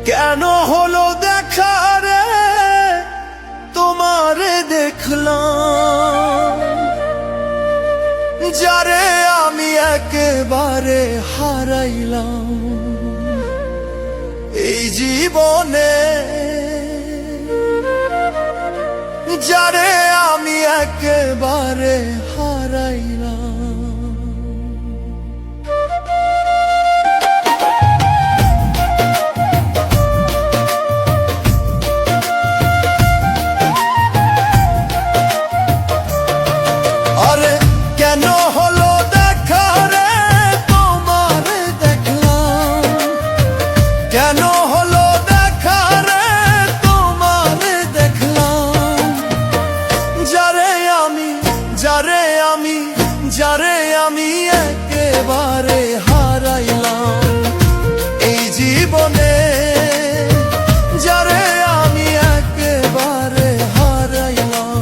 কেন হলো দেখা রে তোমারে দেখলাম, যারে আমি একেবারে হারাইলাম এই জীবনে, যারে আমি একেবারে হারাইলাম। আরে কেন হলো দেখা রে তোমারে দেখলাম, কেন হলো দেখা রে তোমারে দেখলাম, যারে আমি একেবারে হারাইলাম এই জীবনে, যারে আমি একেবারে হারাইলাম।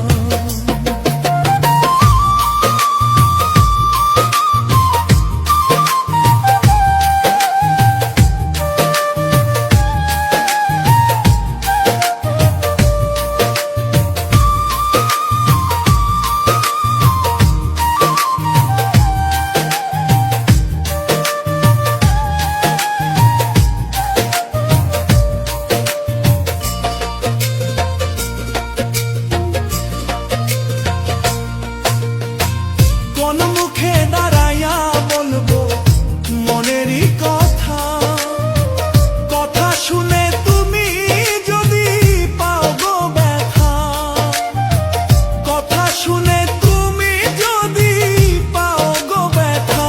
কোন মুখে দাঁড়াইয়া বলবো মনেরই কথা, কথা শুনে তুমি যদি পাও গো ব্যথা, কথা শুনে তুমি যদি পাও গো ব্যথা।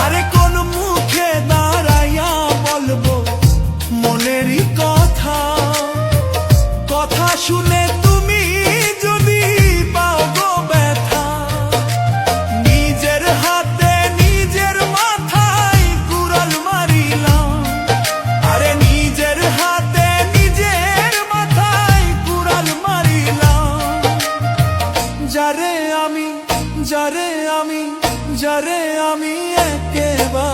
আরে কোন মুখে দাঁড়াইয়া বলবো মনেরই কথা, কথা শুনে তুমি যদি পাও গো ব্যথা। নিজের হাতে নিজের মাথায় কুড়াল মারিলাম, আরে নিজের হাতে নিজের মাথায় কুড়াল মারিলাম, যারে আমি একেবারে